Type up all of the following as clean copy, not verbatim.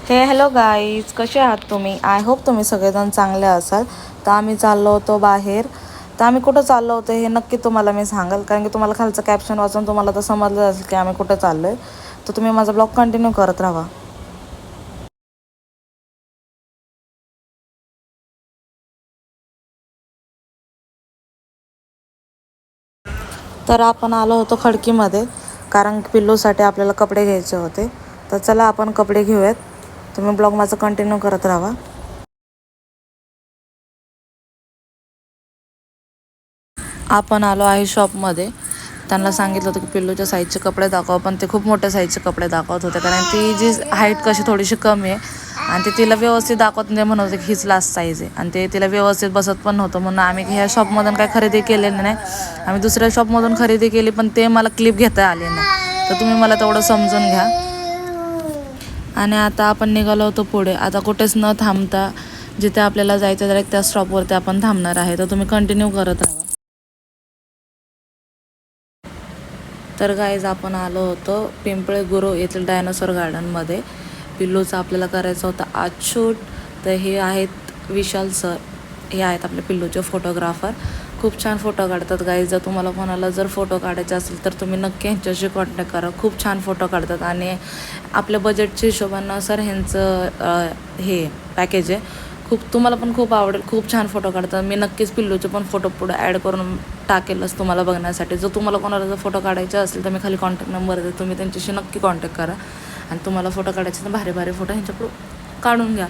Hello guys, कसे आहात तुम्ही? आय होप तुम्ही सगळेजण चांगले असाल. तर आम्ही चाललो होतो बाहेर. तर आम्ही कुठं चाललो होतो हे नक्की तुम्हाला मी सांगाल, कारण की तुम्हाला खालचं कॅप्शन वाचून तुम्हाला तर समजलं असेल की आम्ही कुठं चाललो आहे. तर तुम्ही माझा ब्लॉग कंटिन्यू करत राहा. तर आपण आलो होतो खडकीमध्ये, कारण पिल्लूसाठी आपल्याला कपडे घ्यायचे होते. तर चला आपण कपडे घेऊयात. तुम्ही ब्लॉग माझं कंटिन्यू करत राहा. आपण आलो आहे शॉपमध्ये. त्यांना सांगितलं होतं की पिल्लूच्या साईजचे कपडे दाखवा, पण ते खूप मोठ्या साईजचे कपडे दाखवत होते, कारण ती जी हाईट कशी थोडीशी कमी आहे आणि ते तिला व्यवस्थित दाखवत नाही, म्हणत होते की हीच लास्ट साईज आहे आणि ते तिला व्यवस्थित बसत पण नव्हतं. म्हणून आम्ही ह्या शॉपमधून काही खरेदी केलेली नाही. आम्ही दुसऱ्या शॉपमधून खरेदी केली, पण ते मला क्लिप घेता आले नाही. तर तुम्ही मला तेवढं समजून घ्या. आणि आता आपण निघालो होतो पुढे. आता कुठेच न थांबता जिथे आपल्याला जायचं डायरेक्ट त्या स्टॉपवरती आपण थांबणार आहे. तर तुम्ही कंटिन्यू करत राहा. तर गाईज, आपण आलो होतो पिंपळे गुरु येथील डायनासोर गार्डनमध्ये. पिल्लूचं आपल्याला करायचं होतं आज शूट. तर हे आहेत विशाल सर, हे आहेत आपले पिल्लूचे फोटोग्राफर. खूप छान फोटो काढतात गाईज. जर तुम्हाला कोणाला जर फोटो काढायचे असेल तर तुम्ही नक्की ह्यांच्याशी कॉन्टॅक्ट करा. खूप छान फोटो काढतात आणि आपल्या बजेटच्या हिशोबानं सर ह्यांचं हे पॅकेज आहे. तुम्हाला पण खूप आवडेल. खूप छान फोटो काढतात. मी नक्कीच पिल्लूचे पण फोटो पुढे ॲड करून टाकेलच तुम्हाला बघण्यासाठी. जर तुम्हाला कोणाला जर फोटो काढायचे असेल तर मी खाली कॉन्टॅक्ट नंबर देते, तुम्ही त्यांच्याशी नक्की कॉन्टॅक्ट करा आणि तुम्हाला फोटो काढायचे तर भारी भारी फोटो ह्यांच्याकडून काढून घ्या.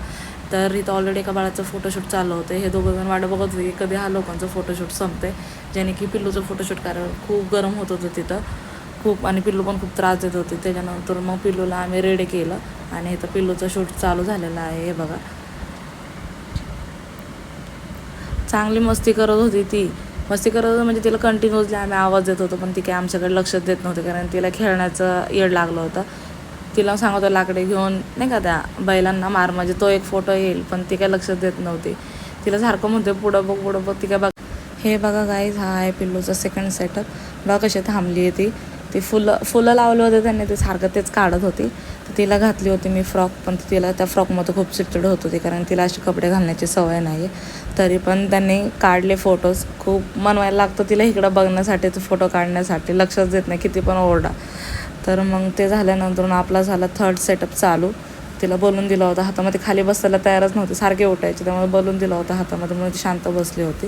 तर इथं ऑलरेडी एका बाळाचं फोटोशूट चालू होतं. हे दोघंजण वाट बघत होते की कधी हा लोकांचं फोटोशूट संपते, ज्याने की पिल्लूचं फोटोशूट करायला खूप गरम होत होतं तिथं खूप, आणि पिल्लू पण खूप त्रास देत होते. त्याच्यानंतर मग पिल्लूला आम्ही रेडी केलं आणि इथं पिल्लूचं शूट चालू झालेलं आहे. हे बघा, चांगली मस्ती करत होती ती. मस्ती करत होती म्हणजे तिला कंटिन्युअसली आम्ही आवाज देत होतो, पण ती काय आमच्याकडे लक्षात देत नव्हते, कारण तिला खेळण्याचं येड लागलं होतं. तिला सांगतो लाकडे घेऊन नाही का त्या बैलांना मार, म्हणजे तो एक फोटो येईल, पण ती काय लक्षात देत नव्हती. तिला सारखं म्हणते पुढं बघ पुढं बघ. ती काय बघ. हे बघा गाईज, हा आहे पिल्लूचा सेकंड सेटअप. बघा कशी थांबली आहे ती फुलं लावले होते त्यांनी, ते सारखं तेच काढत होती. तर तिला घातली होती मी फ्रॉक, पण तिला त्या फ्रॉकमध्ये खूप चिडचिड होत होती, कारण तिला असे कपडे घालण्याची सवय नाही आहे. तरी पण त्यांनी काढले फोटोज. खूप मनवायला लागतं तिला इकडं बघण्यासाठी, ते फोटो काढण्यासाठी. लक्षच देत नाही किती पण ओरडा. तर मग ते झाल्यानंतर आपला झाला थर्ड सेटअप चालू. तिला बोलून दिला होता हातामध्ये, खाली बसायला तयारच नव्हते, सारखे उठायचे, त्यामुळे बोलून दिला होता हातामध्ये, म्हणून ती शांत बसली होती.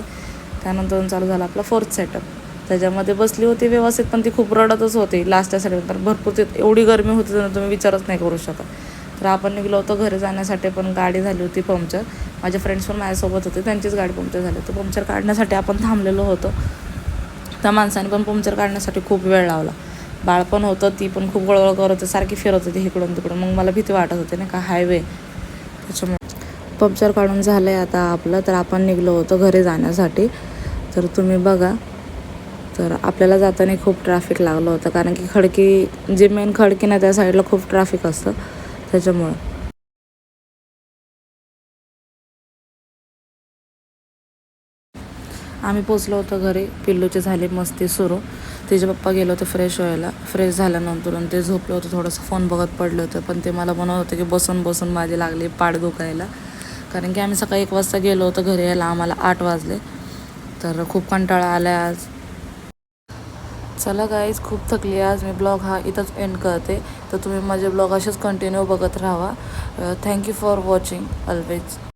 त्यानंतर चालू झाला आपला फोर्थ सेटअप. त्याच्यामध्ये बसली होती व्यवस्थित, पण ती खूप रडतच होती लास्टच्या सेटअप. तर भरपूर एवढी गरमी होती तर तुम्ही विचारच नाही करू शकत. तर आपण निघलो होतो घरी जाण्यासाठी, पण गाडी झाली होती पंक्चर. माझे फ्रेंड्स पण माझ्यासोबत होते, त्यांचीच गाडी पंक्चर झाली. तर पंक्चर काढण्यासाठी आपण थांबलेलो होतो. त्या माणसाने पण पंक्चर काढण्यासाठी खूप वेळ लावला. बाळ पण होतं, ती पण खूप गळगळ करत होती, सारखी फिरत होती इकडून तिकडून. मग मला भीती वाटत होती नाही का, हायवे, त्याच्यामुळे. पंक्चर काढून झालं आहे आता आपलं. तर आपण निघलो होतो घरी जाण्यासाठी. तर तुम्ही बघा, तर आपल्याला जाताना खूप ट्रॅफिक लागलं होतं, कारण की खडकी जे मेन खडकी ना त्या साईडला खूप ट्रॅफिक असतं, त्याच्यामुळं. आम्ही पोचलो होतो घरी. पिल्लूची झाली मस्ती सुरू. तिचे पप्पा गेले होते फ्रेश व्हायला. फ्रेश झाल्यानंतर ते झोपले होते, थोडंसं फोन बघत पडले होते, पण ते मला म्हणत होते की बसून बसून माझी लागली पाठ दुखायला, कारण की आम्ही सकाळी 1 वाजता गेलो होतो घरी यायला, आम्हाला 8 वाजले. तर खूप कंटाळा आला आज. चला गाईज, खूप थकली आज मी. ब्लॉग हा इथंच एंड करते. तर तुम्ही माझे ब्लॉग असेच कंटिन्यू बघत राहा. Thank you for watching always.